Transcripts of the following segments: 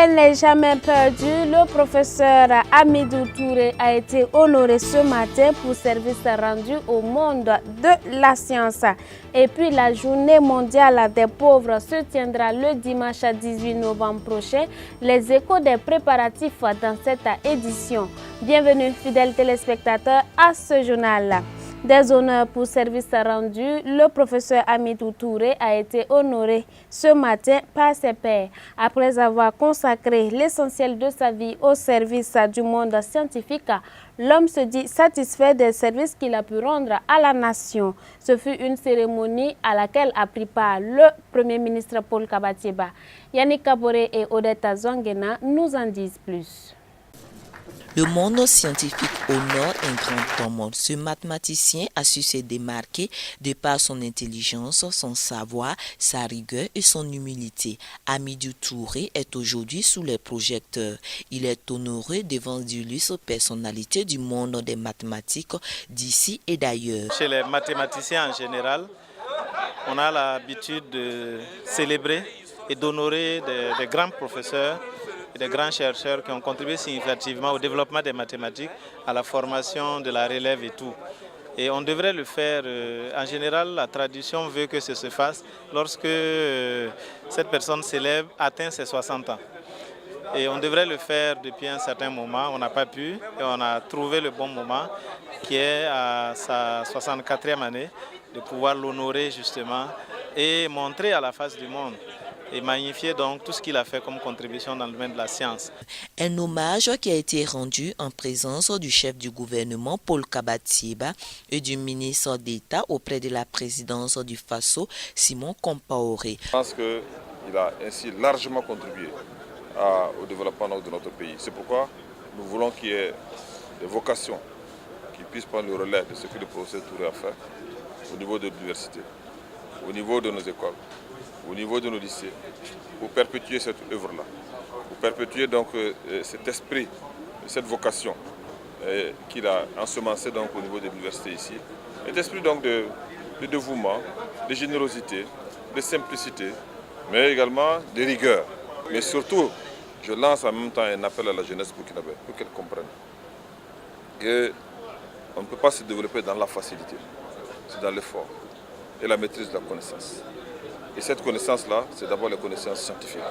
Elle n'est jamais perdue. Le professeur Hamidou Touré a été honoré ce matin pour service rendu au monde de la science. Et puis la journée mondiale des pauvres se tiendra le dimanche 18 novembre prochain. Les échos des préparatifs dans cette édition. Bienvenue fidèles téléspectateurs à ce journal. Des honneurs pour service rendu, le professeur Hamidou Touré a été honoré ce matin par ses pairs. Après avoir consacré l'essentiel de sa vie au service du monde scientifique, l'homme se dit satisfait des services qu'il a pu rendre à la nation. Ce fut une cérémonie à laquelle a pris part le Premier ministre Paul Kabatieba. Yannick Kaboré et Odetta Zongena nous en disent plus. Le monde scientifique honore un grand homme. Ce mathématicien a su se démarquer de par son intelligence, son savoir, sa rigueur et son humilité. Hamidou Touré est aujourd'hui sous les projecteurs. Il est honoré devant d'illustres personnalités du monde des mathématiques d'ici et d'ailleurs. Chez les mathématiciens en général, on a l'habitude de célébrer et d'honorer des grands professeurs et des grands chercheurs qui ont contribué significativement au développement des mathématiques, à la formation de la relève et tout. Et on devrait le faire, en général, la tradition veut que ce se fasse lorsque cette personne célèbre atteint ses 60 ans. Et on devrait le faire depuis un certain moment, on n'a pas pu, et on a trouvé le bon moment, qui est à sa 64e année, de pouvoir l'honorer justement et montrer à la face du monde et magnifier donc tout ce qu'il a fait comme contribution dans le domaine de la science. Un hommage qui a été rendu en présence du chef du gouvernement Paul Kabatieba et du ministre d'État auprès de la présidence du Faso, Simon Compaoré. Je pense qu'il a ainsi largement contribué au développement de notre pays. C'est pourquoi nous voulons qu'il y ait des vocations qui puissent prendre le relais de ce que le professeur Touré a fait au niveau de l'université, au niveau de nos écoles, au niveau de nos lycées, pour perpétuer cette œuvre-là, pour perpétuer donc cet esprit, cette vocation qu'il a ensemencé donc au niveau de l'université ici, cet esprit donc de dévouement, de générosité, de simplicité, mais également de rigueur. Mais surtout, je lance en même temps un appel à la jeunesse burkinabé pour qu'elle comprenne qu'on ne peut pas se développer dans la facilité, c'est dans l'effort et la maîtrise de la connaissance. Et cette connaissance-là, c'est d'abord la connaissance scientifique.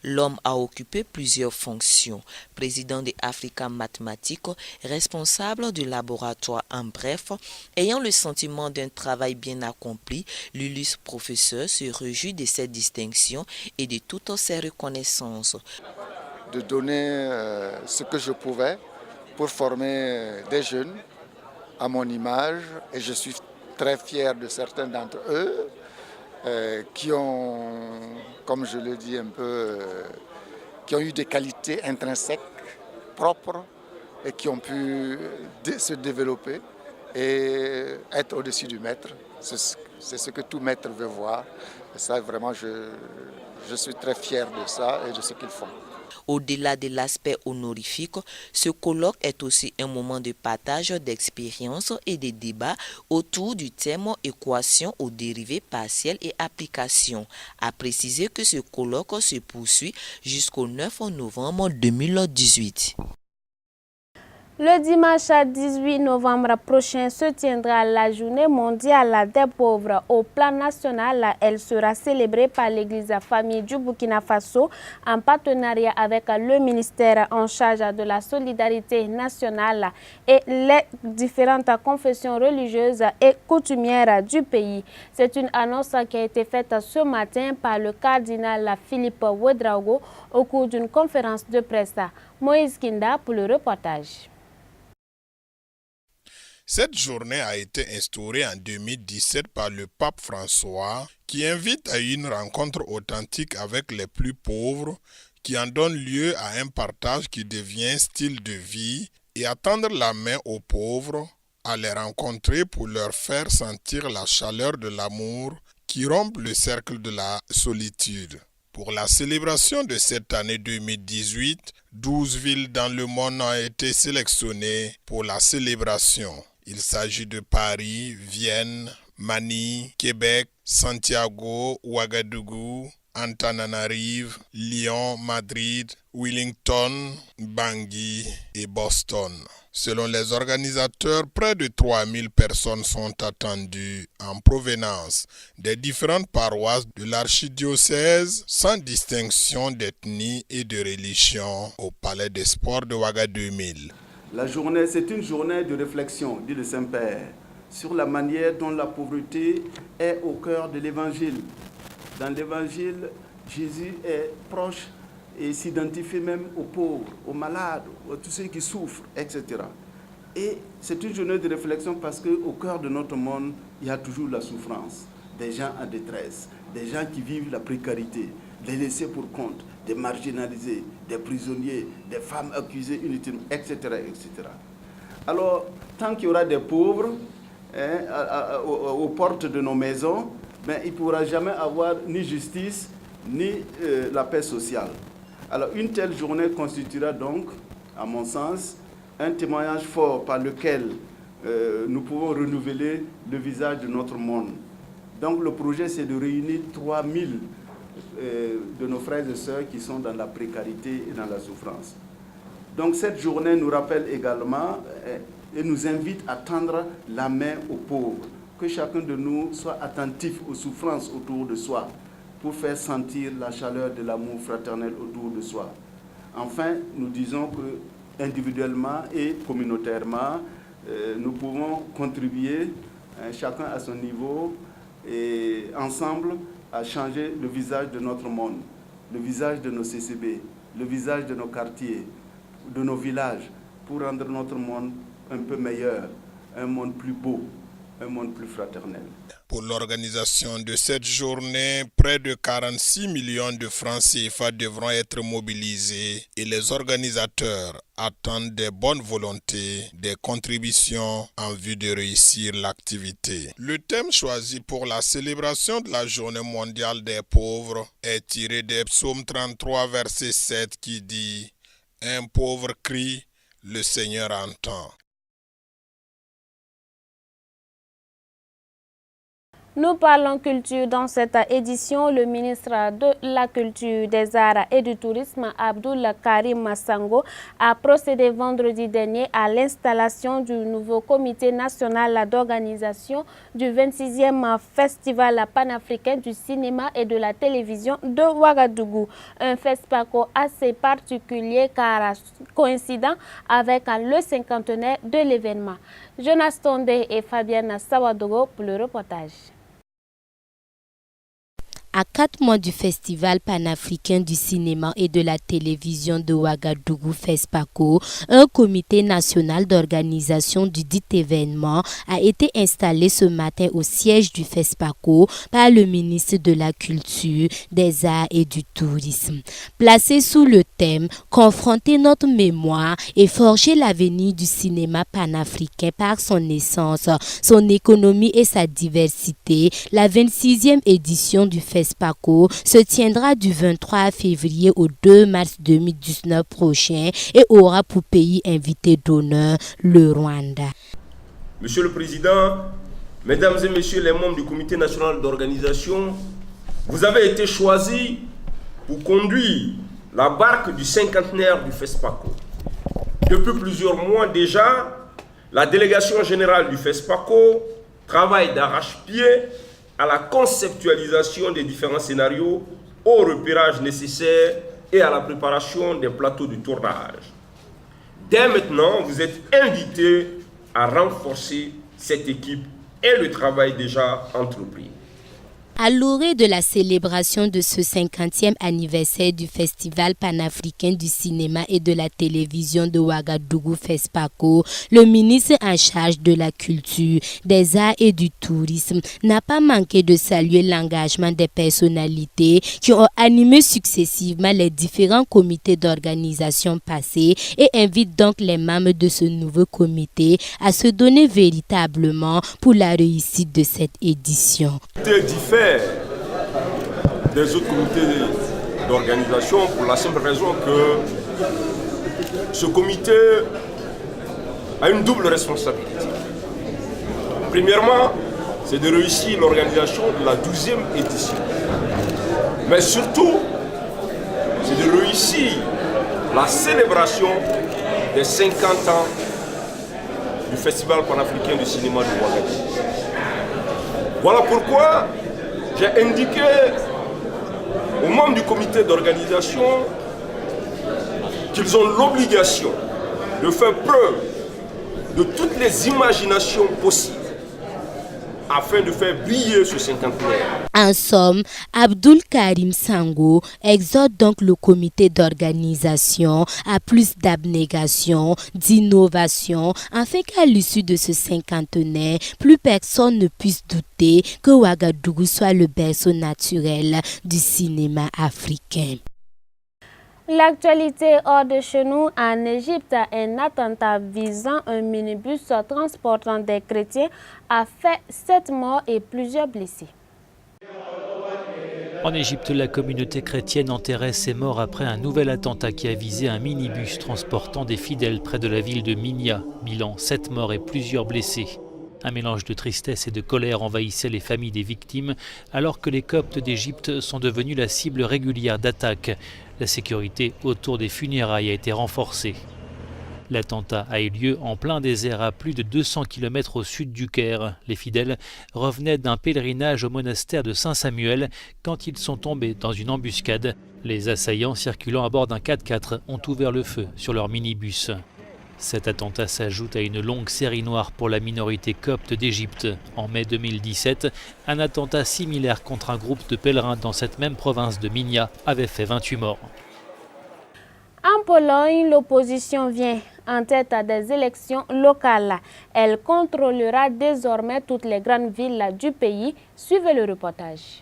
L'homme a occupé plusieurs fonctions. Président de Africa Mathématiques, responsable du laboratoire en bref, ayant le sentiment d'un travail bien accompli, l'illustre professeur se réjouit de cette distinction et de toutes ses reconnaissances. De donner ce que je pouvais pour former des jeunes à mon image, et je suis très fier de certains d'entre eux, qui ont, comme je le dis un peu, qui ont eu des qualités intrinsèques, propres, et qui ont pu se développer et être au-dessus du maître. C'est ce que tout maître veut voir. Et ça, vraiment, je suis très fier de ça et de ce qu'ils font. Au-delà de l'aspect honorifique, ce colloque est aussi un moment de partage d'expériences et de débats autour du thème équation aux dérivés partiels et applications. À préciser que ce colloque se poursuit jusqu'au 9 novembre 2018. Le dimanche 18 novembre prochain se tiendra la journée mondiale des pauvres. Au plan national, elle sera célébrée par l'église famille du Burkina Faso en partenariat avec le ministère en charge de la solidarité nationale et les différentes confessions religieuses et coutumières du pays. C'est une annonce qui a été faite ce matin par le cardinal Philippe Ouedraogo au cours d'une conférence de presse. Moïse Kinda pour le reportage. Cette journée a été instaurée en 2017 par le pape François qui invite à une rencontre authentique avec les plus pauvres qui en donne lieu à un partage qui devient style de vie et à tendre la main aux pauvres, à les rencontrer pour leur faire sentir la chaleur de l'amour qui rompt le cercle de la solitude. Pour la célébration de cette année 2018, 12 villes dans le monde ont été sélectionnées pour la célébration. Il s'agit de Paris, Vienne, Manille, Québec, Santiago, Ouagadougou, Antananarive, Lyon, Madrid, Wellington, Bangui et Boston. Selon les organisateurs, près de 3000 personnes sont attendues en provenance des différentes paroisses de l'archidiocèse sans distinction d'ethnie et de religion au Palais des Sports de Ouaga 2000. La journée, c'est une journée de réflexion, dit le Saint-Père, sur la manière dont la pauvreté est au cœur de l'Évangile. Dans l'Évangile, Jésus est proche et s'identifie même aux pauvres, aux malades, à tous ceux qui souffrent, etc. Et c'est une journée de réflexion parce qu'au cœur de notre monde, il y a toujours la souffrance, des gens en détresse, des gens qui vivent la précarité, des laissés pour compte, des marginalisés, des prisonniers, des femmes accusées inutilement, etc., etc. Alors, tant qu'il y aura des pauvres aux portes de nos maisons, il ne pourra jamais avoir ni justice, ni la paix sociale. Alors, une telle journée constituera donc, à mon sens, un témoignage fort par lequel nous pouvons renouveler le visage de notre monde. Donc, le projet, c'est de réunir 3000 de nos frères et sœurs qui sont dans la précarité et dans la souffrance. Donc, cette journée nous rappelle également et nous invite à tendre la main aux pauvres. Que chacun de nous soit attentif aux souffrances autour de soi pour faire sentir la chaleur de l'amour fraternel autour de soi. Enfin, nous disons que individuellement et communautairement, nous pouvons contribuer, chacun à son niveau, et ensemble, à changer le visage de notre monde, le visage de nos CCB, le visage de nos quartiers, de nos villages, pour rendre notre monde un peu meilleur, un monde plus beau, un monde plus fraternel. Pour l'organisation de cette journée, près de 46 millions de francs CFA devront être mobilisés et les organisateurs attendent des bonnes volontés, des contributions en vue de réussir l'activité. Le thème choisi pour la célébration de la Journée mondiale des pauvres est tiré des psaumes 33, verset 7 qui dit « Un pauvre crie, le Seigneur entend ». Nous parlons culture dans cette édition. Le ministre de la Culture, des Arts et du Tourisme, Abdoul Karim Sango, a procédé vendredi dernier à l'installation du nouveau comité national d'organisation du 26e Festival panafricain du cinéma et de la télévision de Ouagadougou. Un FESPACO assez particulier car coïncident avec le cinquantenaire de l'événement. Jonas Tondé et Fabienne Sawadogo pour le reportage. À 4 mois du Festival panafricain du cinéma et de la télévision de Ouagadougou FESPACO, un comité national d'organisation du dit événement a été installé ce matin au siège du FESPACO par le ministre de la Culture, des Arts et du Tourisme. Placé sous le thème « Confronter notre mémoire et forger l'avenir du cinéma panafricain par son essence, son économie et sa diversité », la 26e édition du FESPACO se tiendra du 23 février au 2 mars 2019 prochain et aura pour pays invité d'honneur le Rwanda. Monsieur le Président, Mesdames et Messieurs les membres du Comité national d'organisation, vous avez été choisis pour conduire la barque du cinquantenaire du FESPACO. Depuis plusieurs mois déjà, la délégation générale du FESPACO travaille d'arrache-pied à la conceptualisation des différents scénarios, au repérage nécessaire et à la préparation des plateaux de tournage. Dès maintenant, vous êtes invités à renforcer cette équipe et le travail déjà entrepris. À l'orée de la célébration de ce 50e anniversaire du Festival panafricain du cinéma et de la télévision de Ouagadougou FESPACO, le ministre en charge de la culture, des arts et du tourisme n'a pas manqué de saluer l'engagement des personnalités qui ont animé successivement les différents comités d'organisation passés et invite donc les membres de ce nouveau comité à se donner véritablement pour la réussite de cette édition. Des autres comités d'organisation pour la simple raison que ce comité a une double responsabilité. Premièrement, c'est de réussir l'organisation de la 12e édition. Mais surtout, c'est de réussir la célébration des 50 ans du Festival panafricain du cinéma de Ouagadougou. Voilà pourquoi j'ai indiqué aux membres du comité d'organisation qu'ils ont l'obligation de faire preuve de toutes les imaginations possibles afin de faire briller ce cinquantenaire. En somme, Abdul Karim Sango exhorte donc le comité d'organisation à plus d'abnégation, d'innovation, afin qu'à l'issue de ce cinquantenaire, plus personne ne puisse douter que Ouagadougou soit le berceau naturel du cinéma africain. L'actualité hors de chez nous, en Égypte, un attentat visant un minibus transportant des chrétiens a fait 7 morts et plusieurs blessés. En Égypte, la communauté chrétienne enterrait ses morts après un nouvel attentat qui a visé un minibus transportant des fidèles près de la ville de Minya. Bilan, 7 morts et plusieurs blessés. Un mélange de tristesse et de colère envahissait les familles des victimes, alors que les Coptes d'Égypte sont devenus la cible régulière d'attaques. La sécurité autour des funérailles a été renforcée. L'attentat a eu lieu en plein désert à plus de 200 km au sud du Caire. Les fidèles revenaient d'un pèlerinage au monastère de Saint-Samuel quand ils sont tombés dans une embuscade. Les assaillants circulant à bord d'un 4x4 ont ouvert le feu sur leur minibus. Cet attentat s'ajoute à une longue série noire pour la minorité copte d'Égypte. En mai 2017, un attentat similaire contre un groupe de pèlerins dans cette même province de Minya avait fait 28 morts. En Pologne, l'opposition vient en tête des élections locales. Elle contrôlera désormais toutes les grandes villes du pays. Suivez le reportage.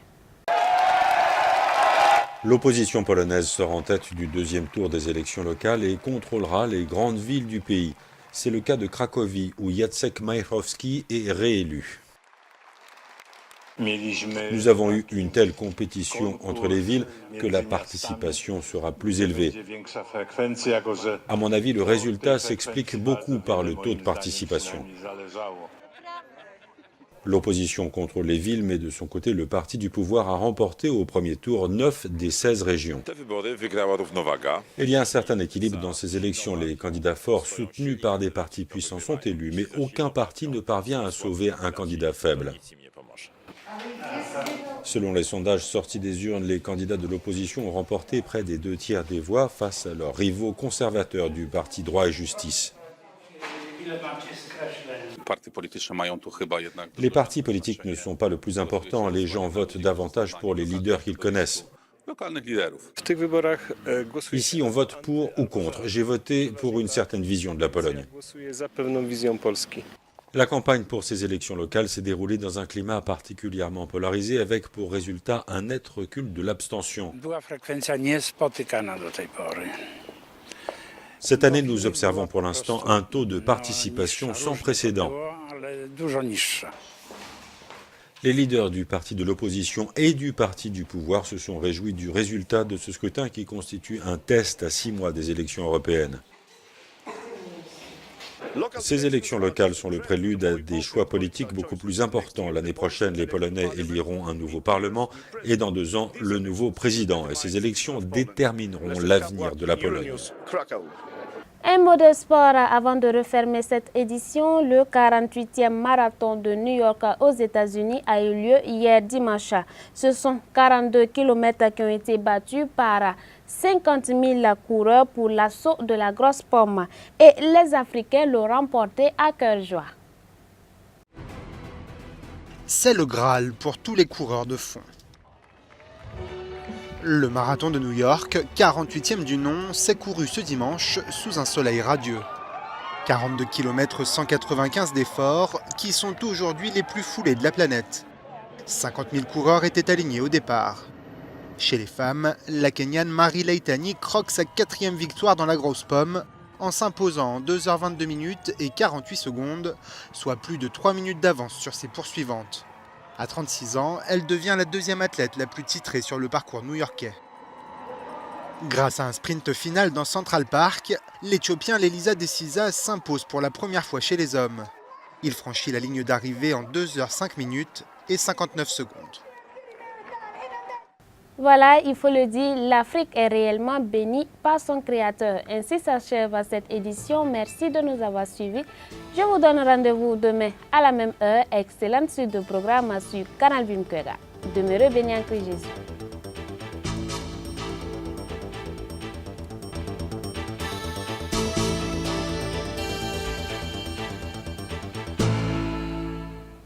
L'opposition polonaise sera en tête du deuxième tour des élections locales et contrôlera les grandes villes du pays. C'est le cas de Cracovie, où Jacek Majchrowski est réélu. Nous avons eu une telle compétition entre les villes que la participation sera plus élevée. À mon avis, le résultat s'explique beaucoup par le taux de participation. L'opposition contrôle les villes, mais de son côté, le parti du pouvoir a remporté au premier tour 9 des 16 régions. Il y a un certain équilibre dans ces élections. Les candidats forts soutenus par des partis puissants sont élus, mais aucun parti ne parvient à sauver un candidat faible. Selon les sondages sortis des urnes, les candidats de l'opposition ont remporté près des 2/3 des voix face à leurs rivaux conservateurs du parti Droit et Justice. Les partis politiques ne sont pas le plus important. Les gens votent davantage pour les leaders qu'ils connaissent. Ici, on vote pour ou contre. J'ai voté pour une certaine vision de la Pologne. La campagne pour ces élections locales s'est déroulée dans un climat particulièrement polarisé, avec pour résultat un net recul de l'abstention. Cette année, nous observons pour l'instant un taux de participation sans précédent. Les leaders du parti de l'opposition et du parti du pouvoir se sont réjouis du résultat de ce scrutin qui constitue un test à 6 mois des élections européennes. Ces élections locales sont le prélude à des choix politiques beaucoup plus importants. L'année prochaine, les Polonais éliront un nouveau Parlement et dans 2 ans, le nouveau président. Et ces élections détermineront l'avenir de la Pologne. Un mot de sport avant de refermer cette édition. Le 48e marathon de New York aux États-Unis a eu lieu hier dimanche. Ce sont 42 km qui ont été battus par 50 000 coureurs pour l'assaut de la grosse pomme. Et les Africains l'ont remporté à cœur joie. C'est le Graal pour tous les coureurs de fond. Le marathon de New York, 48e du nom, s'est couru ce dimanche sous un soleil radieux. 42 km 195 d'efforts qui sont aujourd'hui les plus foulés de la planète. 50 000 coureurs étaient alignés au départ. Chez les femmes, la Kenyane Marie Leitani croque sa 4e victoire dans la grosse pomme en s'imposant en 2h22 minutes et 48 secondes, soit plus de 3 minutes d'avance sur ses poursuivantes. À 36 ans, elle devient la 2e athlète la plus titrée sur le parcours new-yorkais. Grâce à un sprint final dans Central Park, l'Éthiopien Lelisa Desiza s'impose pour la première fois chez les hommes. Il franchit la ligne d'arrivée en 2h05 minutes et 59 secondes. Voilà, il faut le dire, l'Afrique est réellement bénie par son créateur. Ainsi s'achève cette édition. Merci de nous avoir suivis. Je vous donne rendez-vous demain à la même heure. Excellente suite de programme sur Canal Vimkwega. Demeurez bénis en Christ Jésus.